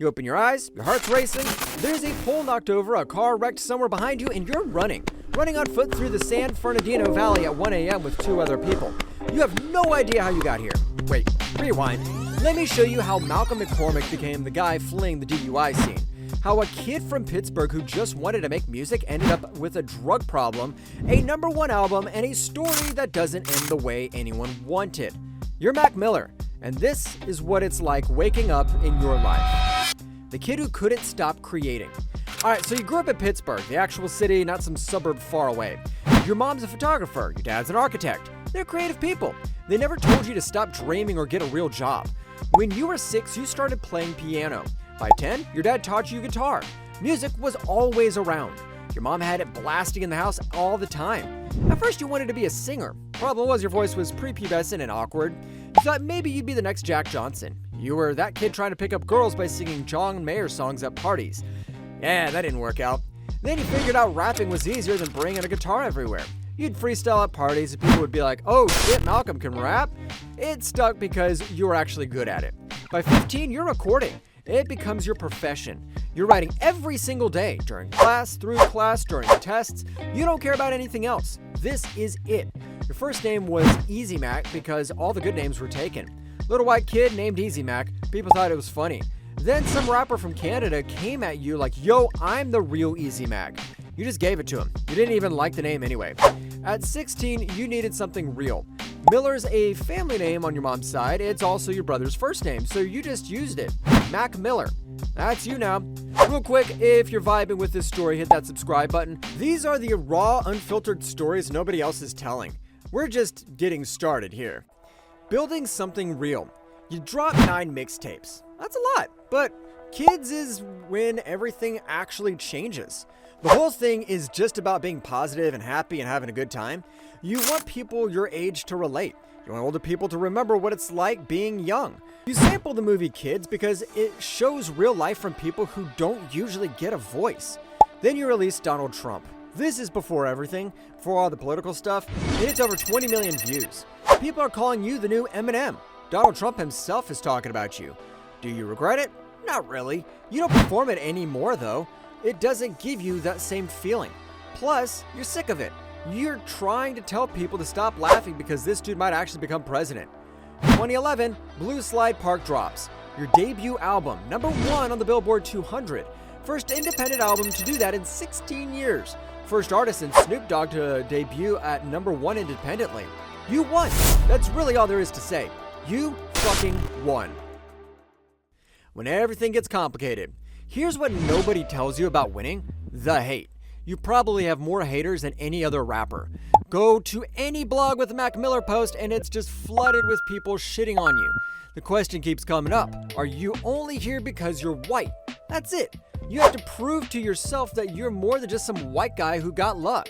You open your eyes, your heart's racing, there's a pole knocked over, a car wrecked somewhere behind you, and you're running on foot through the San Fernandino Valley at 1 a.m. with 2 other people. You have no idea how you got here. Wait, rewind. Let me show you how Malcolm McCormick became the guy fleeing the DUI scene. How a kid from Pittsburgh who just wanted to make music ended up with a drug problem, a #1 album, and a story that doesn't end the way anyone wanted. You're Mac Miller, and this is what it's like waking up in your life. The kid who couldn't stop creating. Alright, so you grew up in Pittsburgh, the actual city, not some suburb far away. Your mom's a photographer, your dad's an architect. They're creative people. They never told you to stop dreaming or get a real job. When you were 6, you started playing piano. By 10, your dad taught you guitar. Music was always around. Your mom had it blasting in the house all the time. At first, you wanted to be a singer. Problem was your voice was prepubescent and awkward. You thought maybe you'd be the next Jack Johnson. You were that kid trying to pick up girls by singing John Mayer songs at parties. Yeah, that didn't work out. Then you figured out rapping was easier than bringing a guitar everywhere. You'd freestyle at parties and people would be like, oh shit, Malcolm can rap. It stuck because you were actually good at it. By 15, you're recording. It becomes your profession. You're writing every single day, during class, through class, during tests. You don't care about anything else. This is it. Your first name was Easy Mac because all the good names were taken. Little white kid named Easy Mac. People thought it was funny. Then some rapper from Canada came at you like, yo, I'm the real Easy Mac. You just gave it to him. You didn't even like the name anyway. At 16, you needed something real. Miller's a family name on your mom's side. It's also your brother's first name, so you just used it. Mac Miller. That's you now. Real quick, if you're vibing with this story, hit that subscribe button. These are the raw, unfiltered stories nobody else is telling. We're just getting started here. Building something real. You drop 9 mixtapes. That's a lot, but kids is when everything actually changes. The whole thing is just about being positive and happy and having a good time. You want people your age to relate. You want older people to remember what it's like being young. You sample the movie Kids because it shows real life from people who don't usually get a voice. Then you release Donald Trump. This is before everything, before all the political stuff, and it's over 20 million views. People are calling you the new Eminem. Donald Trump himself is talking about you. Do you regret it? Not really. You don't perform it anymore though. It doesn't give you that same feeling. Plus, you're sick of it. You're trying to tell people to stop laughing because this dude might actually become president. 2011, Blue Slide Park drops. Your debut album, #1 on the Billboard 200. First independent album to do that in 16 years. First artist in Snoop Dogg to debut at #1 independently. You won. That's really all there is to say. You fucking won. When everything gets complicated, here's what nobody tells you about winning: the hate. You probably have more haters than any other rapper. Go to any blog with a Mac Miller post and it's just flooded with people shitting on you. The question keeps coming up: are you only here because you're white? That's it. You have to prove to yourself that you're more than just some white guy who got luck.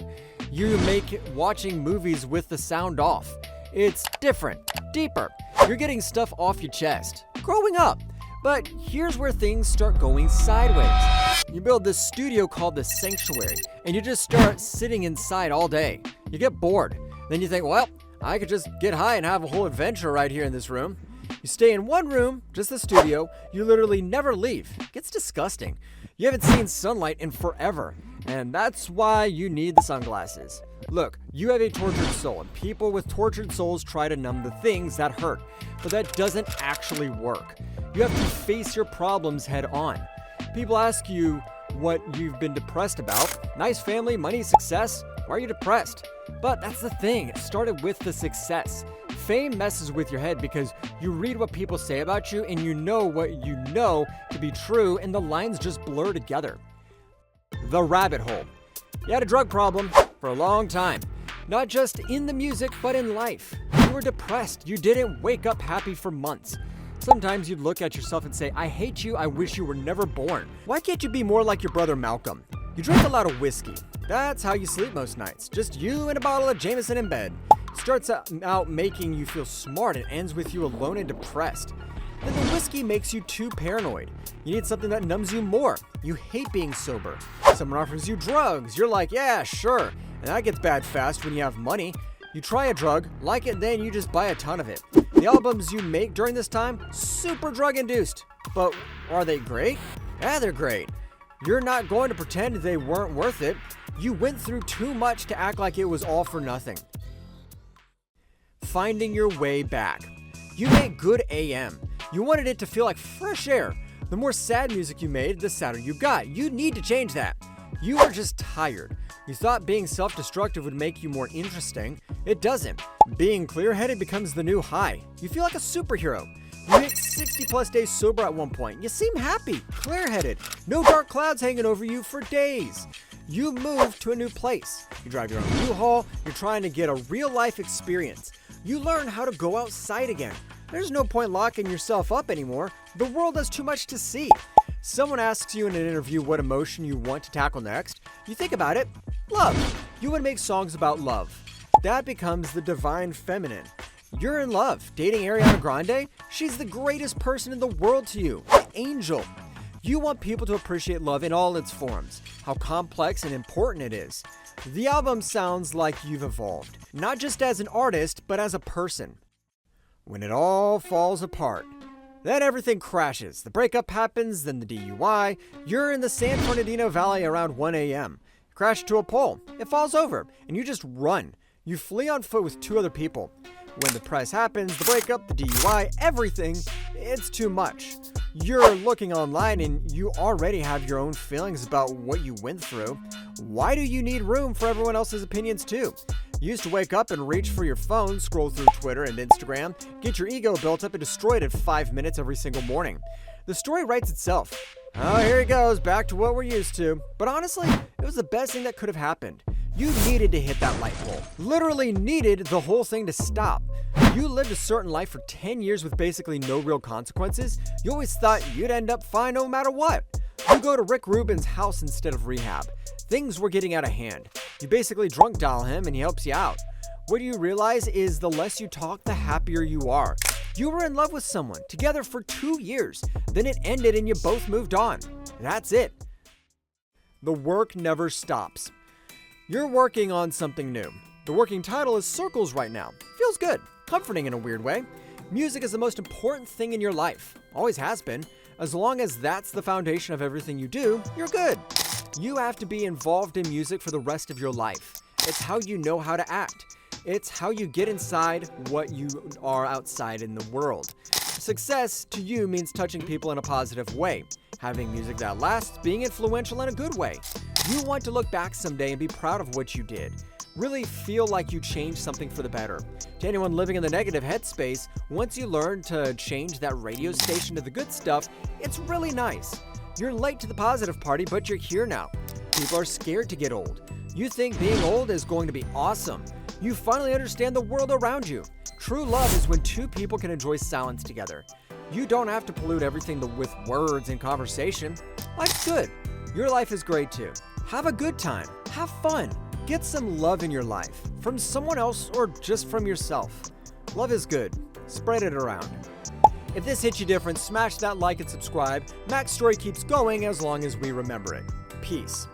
You make watching movies with the sound off. It's different, deeper. You're getting stuff off your chest. Growing up. But here's where things start going sideways. You build this studio called the Sanctuary, and you just start sitting inside all day. You get bored. Then you think, well, I could just get high and have a whole adventure right here in this room. You stay in one room, just the studio. You literally never leave. It gets disgusting. You haven't seen sunlight in forever, and that's why you need the sunglasses. Look, you have a tortured soul, and people with tortured souls try to numb the things that hurt, but that doesn't actually work. You have to face your problems head on. People ask you what you've been depressed about. Nice family, money, success. Why are you depressed? But that's the thing. It started with the success. Fame messes with your head because you read what people say about you and you know what you know to be true, and the lines just blur together. The rabbit hole. You had a drug problem for a long time. Not just in the music, but in life. You were depressed. You didn't wake up happy for months. Sometimes you'd look at yourself and say, I hate you, I wish you were never born. Why can't you be more like your brother Malcolm? You drink a lot of whiskey. That's how you sleep most nights. Just you and a bottle of Jameson in bed. It starts out making you feel smart and ends with you alone and depressed. Then the whiskey makes you too paranoid. You need something that numbs you more. You hate being sober. Someone offers you drugs. You're like, yeah, sure. And that gets bad fast when you have money. You try a drug, like it, then you just buy a ton of it. The albums you make during this time, super drug-induced. But are they great? Yeah, they're great. You're not going to pretend they weren't worth it. You went through too much to act like it was all for nothing. Finding your way back. You made good AM. You wanted it to feel like fresh air. The more sad music you made, the sadder you got. You need to change that. You were just tired. You thought being self-destructive would make you more interesting. It doesn't. Being clear-headed becomes the new high. You feel like a superhero. You hit 60 plus days sober at one point. You seem happy, clear-headed, no dark clouds hanging over you for days. You move to a new place. You drive your own U-Haul. You're trying to get a real-life experience. You learn how to go outside again. There's no point locking yourself up anymore. The world has too much to see. Someone asks you in an interview what emotion you want to tackle next. You think about it. Love. You want to make songs about love. That becomes the divine feminine. You're in love. Dating Ariana Grande? She's the greatest person in the world to you. An angel. You want people to appreciate love in all its forms. How complex and important it is. The album sounds like you've evolved. Not just as an artist, but as a person. When it all falls apart. Then everything crashes. The breakup happens, then the DUI. You're in the San Bernardino Valley around 1 a.m. Crash into a pole. It falls over, and you just run. You flee on foot with 2 other people. When the press happens, the breakup, the DUI, everything, it's too much. You're looking online and you already have your own feelings about what you went through. Why do you need room for everyone else's opinions too? You used to wake up and reach for your phone, scroll through Twitter and Instagram, get your ego built up and destroy it in 5 minutes every single morning. The story writes itself. Oh, here he goes, back to what we're used to. But honestly, it was the best thing that could have happened. You needed to hit that light bulb. Literally needed the whole thing to stop. You lived a certain life for 10 years with basically no real consequences. You always thought you'd end up fine no matter what. You go to Rick Rubin's house instead of rehab. Things were getting out of hand. You basically drunk dial him and he helps you out. What you realize is the less you talk, the happier you are. You were in love with someone, together for 2 years. Then it ended and you both moved on. That's it. The work never stops. You're working on something new. The working title is Circles right now. Feels good, comforting in a weird way. Music is the most important thing in your life. Always has been. As long as that's the foundation of everything you do, you're good. You have to be involved in music for the rest of your life. It's how you know how to act. It's how you get inside what you are outside in the world. Success to you means touching people in a positive way, having music that lasts, being influential in a good way. You want to look back someday and be proud of what you did. Really feel like you changed something for the better. To anyone living in the negative headspace, once you learn to change that radio station to the good stuff, it's really nice. You're late to the positive party, but you're here now. People are scared to get old. You think being old is going to be awesome. You finally understand the world around you. True love is when 2 people can enjoy silence together. You don't have to pollute everything with words and conversation. Life's good. Your life is great too. Have a good time. Have fun. Get some love in your life. From someone else or just from yourself. Love is good. Spread it around. If this hit you different, smash that like and subscribe. Mac's story keeps going as long as we remember it. Peace.